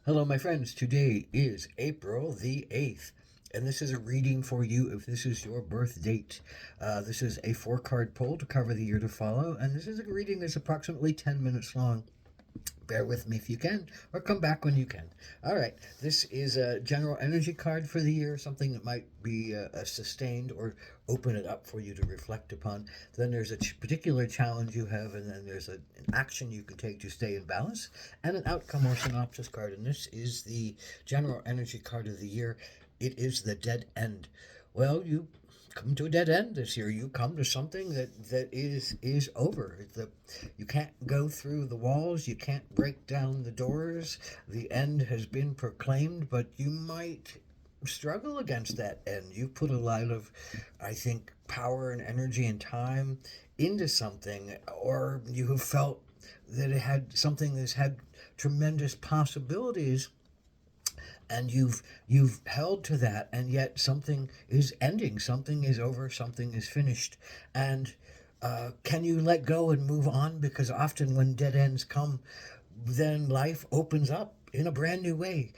Hello, my friends. Today is April the 8th, and this is a reading for you if this is your birth date. This is a four-card pull to cover the year to follow, and this is a reading that's approximately 10 minutes long. Bear with me if you can, or come back when you can. All right, this is a general energy card for the year, something that might be sustained or open it up for you to reflect upon. Then there's a particular challenge you have, and then there's an action you can take to stay in balance, and an outcome or synopsis card. And this is the general energy card of the year. It is the dead end. Well, you come to a dead end this year. You come to something that is over. You can't go through the walls. You can't break down the doors. The end has been proclaimed, but you might struggle against that end. You put a lot of, I think, power and energy and time into something, or you have felt that it had something that's had tremendous possibilities, and you've held to that, and yet something is ending, something is over, something is finished. And can you let go and move on? Because often when dead ends come, then life opens up in a brand new way,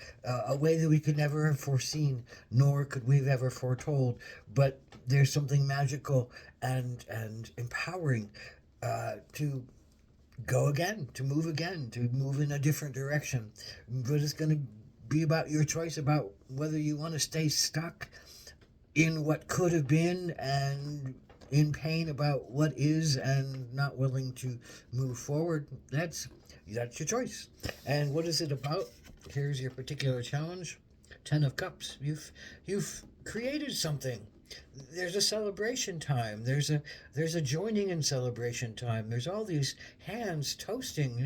a way that we could never have foreseen, nor could we've ever foretold. But there's something magical and empowering to go again, to move in a different direction. But it's going to be about your choice about whether you want to stay stuck in what could have been and in pain about what is and not willing to move forward. That's your choice. And what is it about? Here's your particular challenge. 10 of Cups. You've created something. There's a celebration time. There's a joining in celebration time. There's all these hands toasting.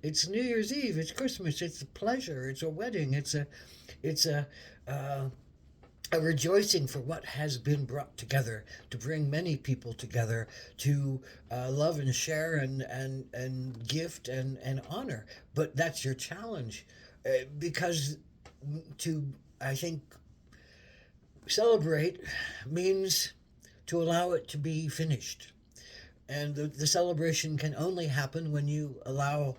It's New Year's Eve. It's Christmas. It's a pleasure. It's a wedding. It's uh, a rejoicing for what has been brought together to bring many people together to love and share and gift and honor. But that's your challenge, because to, I think, celebrate means to allow it to be finished. And the celebration can only happen when you allow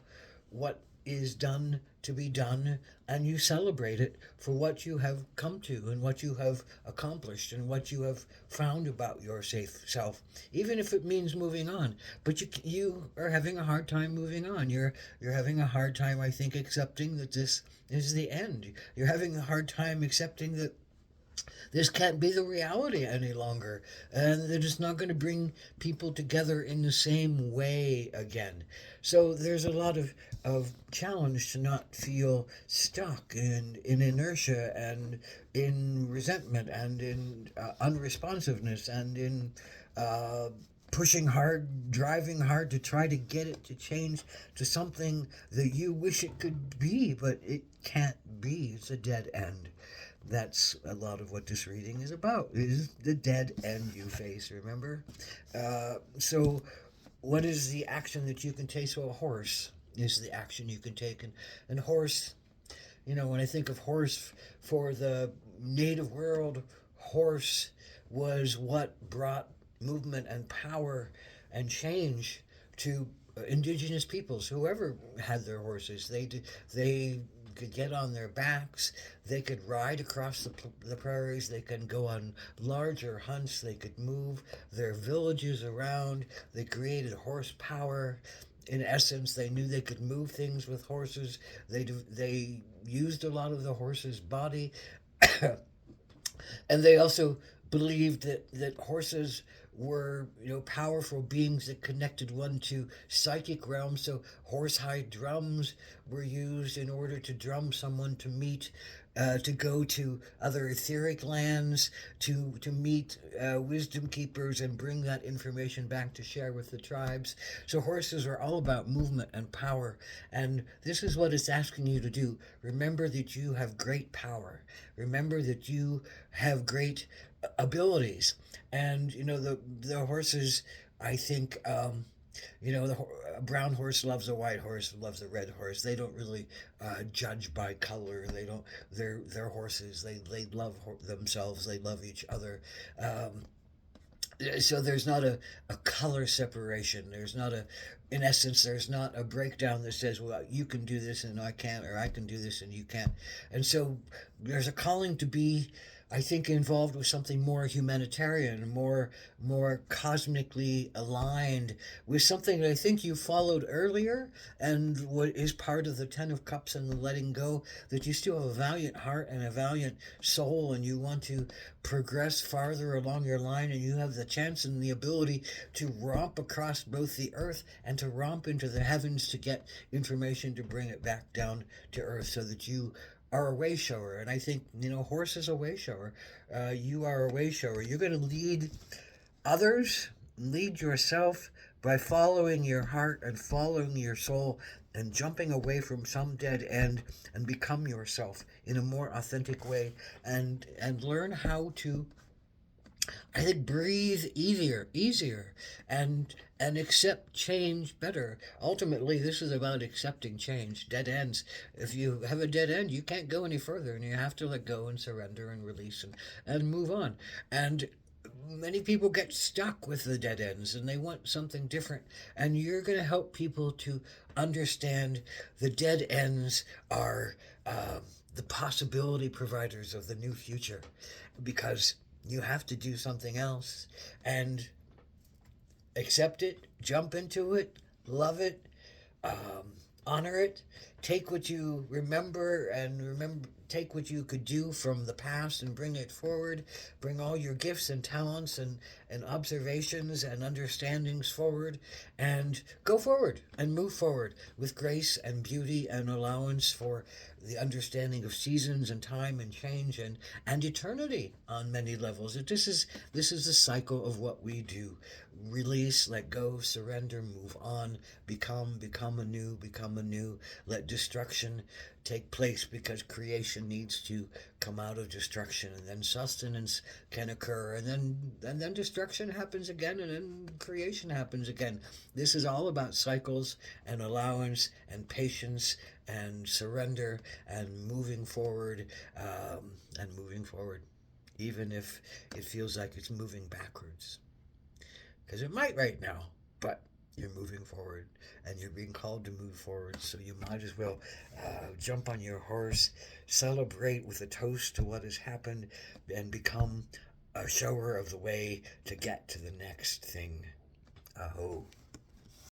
what is done to be done, and you celebrate it for what you have come to and what you have accomplished and what you have found about your safe self, even if it means moving on. But you are having a hard time moving on. You're having a hard time, I think, accepting that this is the end. You're having a hard time accepting that this can't be the reality any longer, and they're just not going to bring people together in the same way again. So there's a lot of challenge to not feel stuck in inertia and in resentment and in unresponsiveness and in pushing hard, driving hard to try to get it to change to something that you wish it could be, but it can't be. It's a dead end. That's a lot of what this reading is about, is the dead end you face, remember? So what is the action that you can take? So a horse is the action you can take. And horse, when I think of horse for the native world, horse was what brought movement and power and change to indigenous peoples. Whoever had their horses, they could get on their backs, they could ride across the prairies, they can go on larger hunts, they could move their villages around, they created horsepower. In essence, they knew they could move things with horses. They used a lot of the horse's body, and they also believed that horses were powerful beings that connected one to psychic realms. So horsehide drums were used in order to drum someone to meet, to go to other etheric lands, to meet wisdom keepers and bring that information back to share with the tribes. So horses are all about movement and power, and this is what it's asking you to do. Remember that you have great power. Remember that you have great abilities, and the horses. I think a brown horse loves a white horse, loves a red horse. They don't really judge by color. They don't. They're horses. They love themselves. They love each other. Um, So there's not a color separation. There's not a, in essence, there's not a breakdown that says, well, you can do this and I can't, or I can do this and you can't. And so there's a calling to be, I think, involved with something more humanitarian, more cosmically aligned with something that I think you followed earlier, and what is part of the Ten of Cups and the letting go, that you still have a valiant heart and a valiant soul, and you want to progress farther along your line, and you have the chance and the ability to romp across both the earth and to romp into the heavens to get information to bring it back down to earth, so that you are a way shower. And I think, horse is a way shower. You are a way shower. You're going to lead others, lead yourself by following your heart and following your soul and jumping away from some dead end and become yourself in a more authentic way, and learn how to, I think, breathe easier, and accept change better. Ultimately, this is about accepting change. Dead ends. If you have a dead end, you can't go any further, and you have to let go and surrender and release and move on. And many people get stuck with the dead ends and they want something different. And you're going to help people to understand the dead ends are the possibility providers of the new future, because you have to do something else, and accept it, jump into it, love it, honor it, take what you remember, and take what you could do from the past and bring it forward, bring all your gifts and talents and observations and understandings forward, and go forward and move forward with grace and beauty and allowance for the understanding of seasons and time and change and eternity on many levels. This is the cycle of what we do: release, let go, surrender, move on, become anew, let destruction take place, because creation needs to come out of destruction, and then sustenance can occur, and then destruction happens again, and then creation happens again. This is all about cycles and allowance and patience and surrender and moving forward, even if it feels like it's moving backwards, because it might right now, but you're moving forward, and you're being called to move forward. So you might as well jump on your horse, celebrate with a toast to what has happened, and become a shower of the way to get to the next thing. Aho.